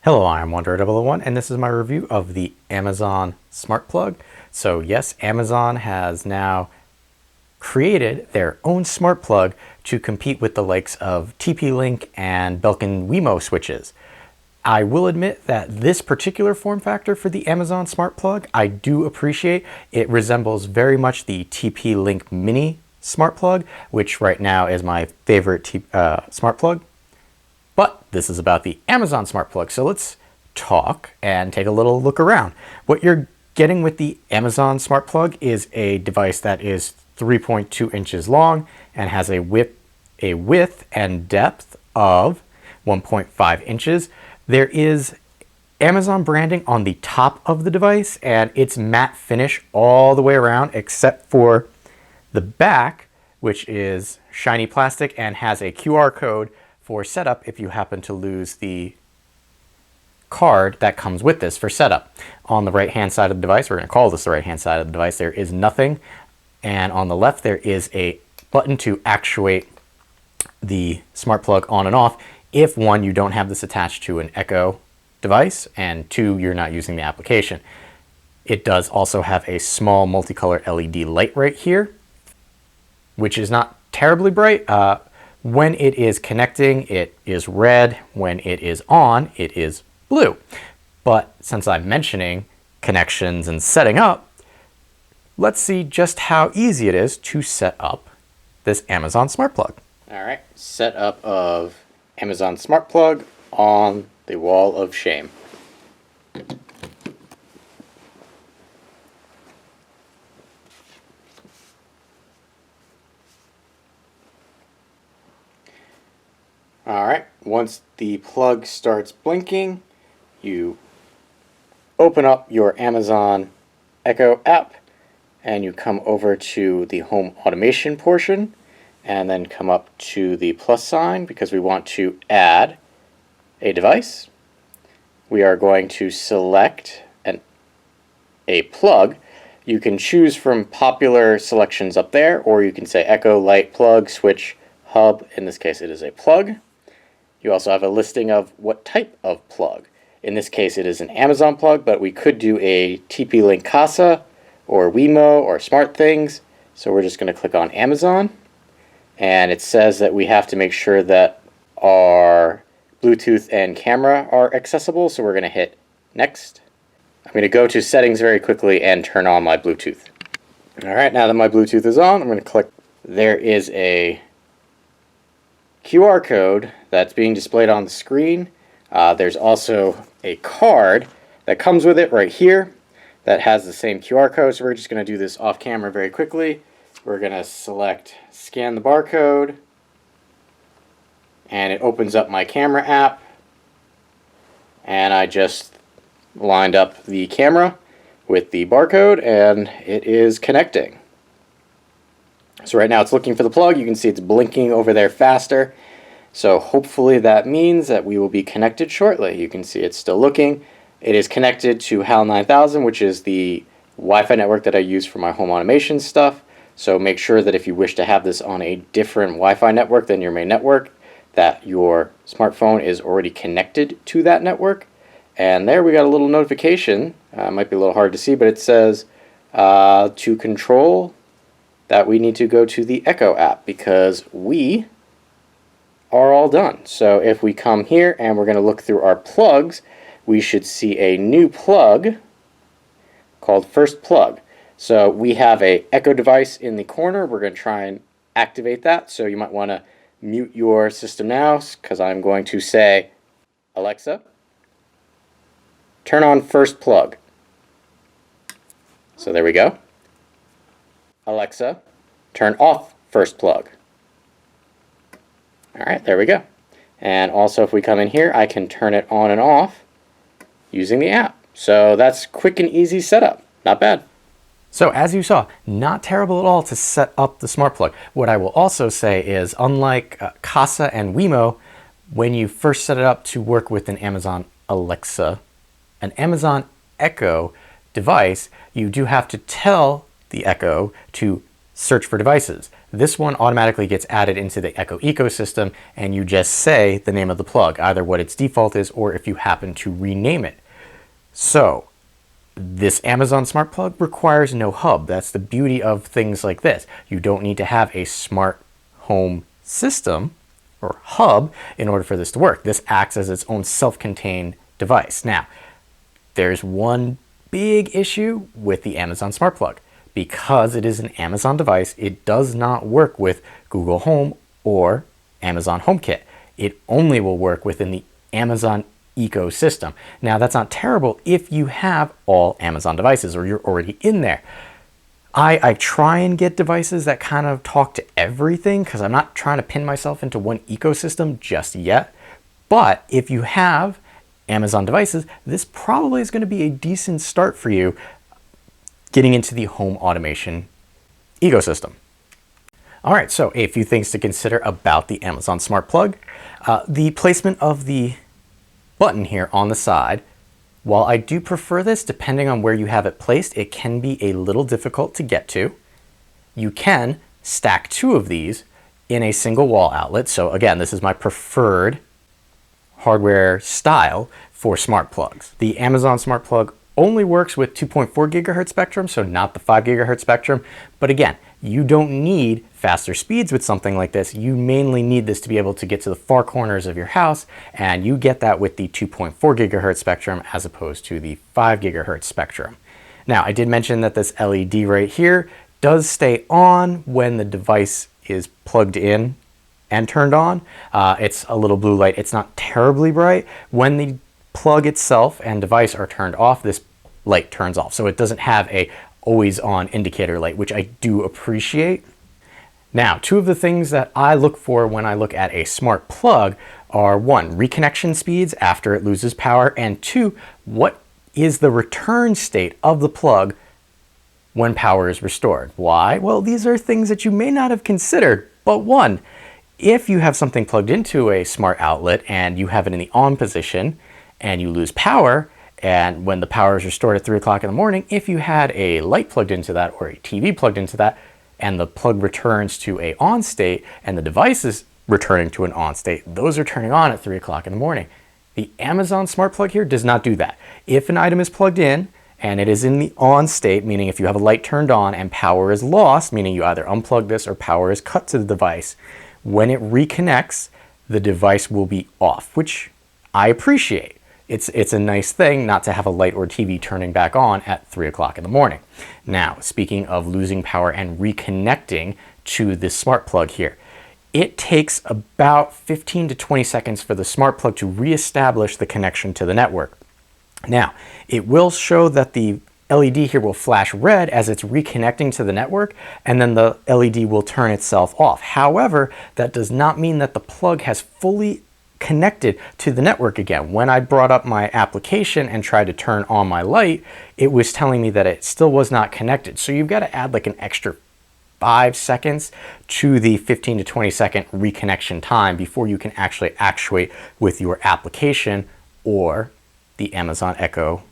Hello, I'm Wanderer001 and this is my review of the Amazon Smart Plug. So yes, Amazon has now created their own smart plug to compete with the likes of TP-Link and Belkin Wemo switches. I will admit that this particular form factor for the Amazon Smart Plug, I do appreciate. It resembles very much the TP-Link Mini Smart Plug, which right now is my favorite smart plug. But this is about the Amazon Smart Plug, so let's talk and take a little look around. What you're getting with the Amazon Smart Plug is a device that is 3.2 inches long and has a width and depth of 1.5 inches. There is Amazon branding on the top of the device, and it's matte finish all the way around except for the back, which is shiny plastic and has a QR code for setup if you happen to lose the card that comes with this for setup. On the right hand side of the device, we're going to call this the right hand side of the device, there is nothing, and on the left there is a button to actuate the smart plug on and off if one, you don't have this attached to an Echo device, and two, you're not using the application. It does also have a small multicolor LED light right here, which is not terribly bright. When it is connecting, it is red. When it is on, it is blue. But since I'm mentioning connections and setting up, let's see just how easy it is to set up this Amazon Smart Plug. All right, setup of Amazon Smart Plug on the wall of shame. Alright, once the plug starts blinking, you open up your Amazon Echo app and you come over to the home automation portion and then come up to the plus sign because we want to add a device. We are going to select a plug. You can choose from popular selections up there, or you can say Echo, Light, Plug, Switch, Hub. In this case it is a plug. You also have a listing of what type of plug. In this case, it is an Amazon plug, but we could do a TP-Link Casa or Wemo or SmartThings. So we're just going to click on Amazon. And it says that we have to make sure that our Bluetooth and camera are accessible. So we're going to hit Next. I'm going to go to settings very quickly and turn on my Bluetooth. All right, now that my Bluetooth is on, I'm going to click. There is a QR code that's being displayed on the screen. There's also a card that comes with it right here that has the same QR code. So we're just going to do this off camera very quickly. We're going to select scan the barcode, and it opens up my camera app, and I just lined up the camera with the barcode and it is connecting. So right now it's looking for the plug. You can see it's blinking over there faster. So hopefully that means that we will be connected shortly. You can see it's still looking. It is connected to HAL 9000, which is the Wi-Fi network that I use for my home automation stuff. So make sure that if you wish to have this on a different Wi-Fi network than your main network, that your smartphone is already connected to that network. And there we got a little notification. Might be a little hard to see, but it says to control that we need to go to the Echo app because we are all done. So if we come here and we're going to look through our plugs, we should see a new plug called First Plug. So we have a Echo device in the corner. We're going to try and activate that. So you might want to mute your system now because I'm going to say, Alexa, turn on First Plug. So there we go. Alexa, turn off First Plug. Alright, there we go. And also if we come in here, I can turn it on and off using the app. So that's quick and easy setup. Not bad. So as you saw, not terrible at all to set up the smart plug. What I will also say is, unlike Casa and Wemo, when you first set it up to work with an Amazon Alexa, an Amazon Echo device, you do have to tell the Echo to search for devices. this one automatically gets added into the Echo ecosystem, and you just say the name of the plug, either what its default is or if you happen to rename it. So this Amazon smart plug requires no hub. That's the beauty of things like this. You don't need to have a smart home system or hub in order for this to work. This acts as its own self-contained device. Now, there's one big issue with the Amazon smart plug. Because it is an Amazon device, it does not work with Google Home or Amazon HomeKit. It only will work within the Amazon ecosystem. Now, that's not terrible if you have all Amazon devices or you're already in there. I try and get devices that kind of talk to everything because I'm not trying to pin myself into one ecosystem just yet. But if you have Amazon devices, this probably is going to be a decent start for you getting into the home automation ecosystem. All right, so a few things to consider about the Amazon Smart Plug. The placement of the button here on the side. While I do prefer this, depending on where you have it placed, it can be a little difficult to get to. You can stack two of these in a single wall outlet. So again, this is my preferred hardware style for smart plugs. The Amazon Smart Plug only works with 2.4 gigahertz spectrum, so not the 5 gigahertz spectrum. But again, you don't need faster speeds with something like this. You mainly need this to be able to get to the far corners of your house, and you get that with the 2.4 gigahertz spectrum as opposed to the 5 gigahertz spectrum. Now, I did mention that this LED right here does stay on when the device is plugged in and turned on. It's a little blue light. It's not terribly bright. When the plug itself and device are turned off, this light turns off. So it doesn't have a always on indicator light, which I do appreciate. Now, two of the things that I look for when I look at a smart plug are one, reconnection speeds after it loses power, and two, what is the return state of the plug when power is restored. Why? Well, these are things that you may not have considered, but one, if you have something plugged into a smart outlet and you have it in the on position and you lose power, and when the power is restored at 3 o'clock in the morning, if you had a light plugged into that or a TV plugged into that, and the plug returns to a on state and the device is returning to an on state, those are turning on at 3 o'clock in the morning. The Amazon Smart Plug here does not do that. If an item is plugged in and it is in the on state, meaning if you have a light turned on and power is lost, meaning you either unplug this or power is cut to the device, when it reconnects, the device will be off, which I appreciate. It's a nice thing not to have a light or TV turning back on at 3 o'clock in the morning. Now, speaking of losing power and reconnecting to the smart plug here, it takes about 15 to 20 seconds for the smart plug to reestablish the connection to the network. Now, it will show that the LED here will flash red as it's reconnecting to the network, and then the LED will turn itself off. However, that does not mean that the plug has fully connected to the network again. When I brought up my application and tried to turn on my light, it was telling me that it still was not connected. So you've got to add like an extra 5 seconds to the 15 to 20 second reconnection time before you can actually actuate with your application or the Amazon Echo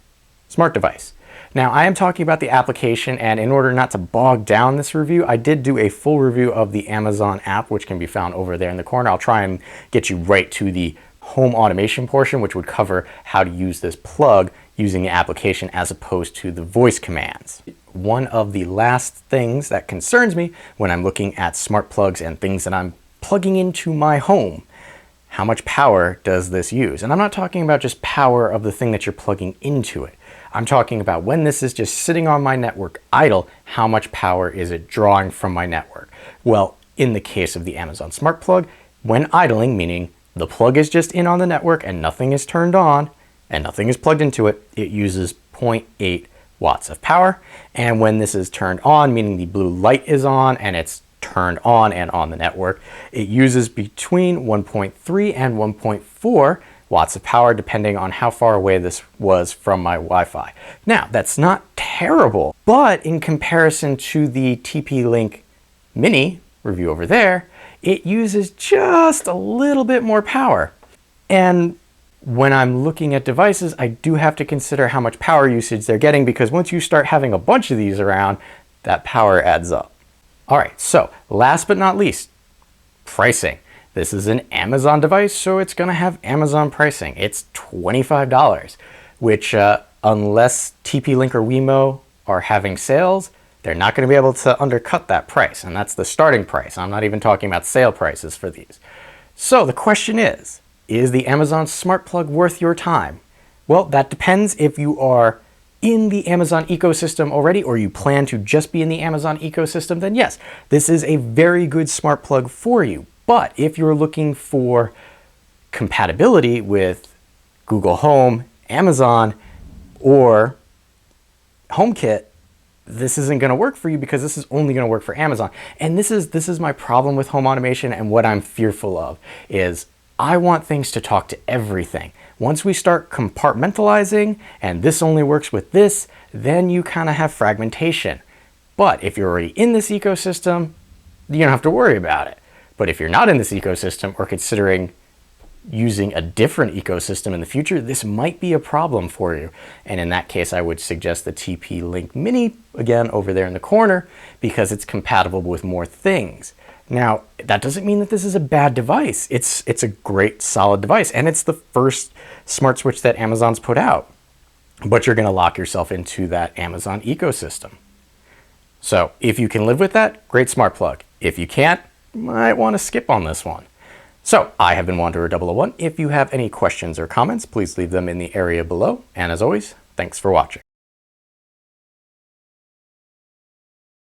smart device. Now, I am talking about the application, and in order not to bog down this review, I did do a full review of the Amazon app, which can be found over there in the corner. I'll try and get you right to the home automation portion, which would cover how to use this plug using the application as opposed to the voice commands. One of the last things that concerns me when I'm looking at smart plugs and things that I'm plugging into my home, how much power does this use? And I'm not talking about just power of the thing that you're plugging into it. I'm talking about when this is just sitting on my network idle, how much power is it drawing from my network? Well, in the case of the Amazon Smart Plug, when idling, meaning the plug is just in on the network and nothing is turned on and nothing is plugged into it, it uses 0.8 watts of power. And when this is turned on, meaning the blue light is on and it's turned on and on the network, it uses between 1.3 and 1.4 watts of power, depending on how far away this was from my Wi-Fi. Now, that's not terrible, but in comparison to the TP-Link Mini review over there, it uses just a little bit more power. And when I'm looking at devices, I do have to consider how much power usage they're getting, because once you start having a bunch of these around, that power adds up. All right, so last but not least, pricing. This is an Amazon device, so it's going to have Amazon pricing. It's $25, which unless TP-Link or Wemo are having sales, they're not going to be able to undercut that price, and that's the starting price. I'm not even talking about sale prices for these. So the question is the Amazon Smart Plug worth your time? Well, that depends if you are in the Amazon ecosystem already or you plan to just be in the Amazon ecosystem, then yes, this is a very good smart plug for you. But if you're looking for compatibility with Google Home, Amazon, or HomeKit, this isn't going to work for you because this is only going to work for Amazon. And this is my problem with home automation, and what I'm fearful of is I want things to talk to everything. Once we start compartmentalizing and this only works with this, then you kind of have fragmentation. But if you're already in this ecosystem, you don't have to worry about it. But if you're not in this ecosystem or considering using a different ecosystem in the future, this might be a problem for you. And in that case, I would suggest the TP-Link Mini, again, over there in the corner, because it's compatible with more things. Now, that doesn't mean that this is a bad device. It's a great, solid device, and it's the first smart switch that Amazon's put out. But you're going to lock yourself into that Amazon ecosystem. So if you can live with that, great smart plug. If you can't, you might want to skip on this one. So I have been Wanderer 001. If you have any questions or comments, please leave them in the area below. And as always, thanks for watching.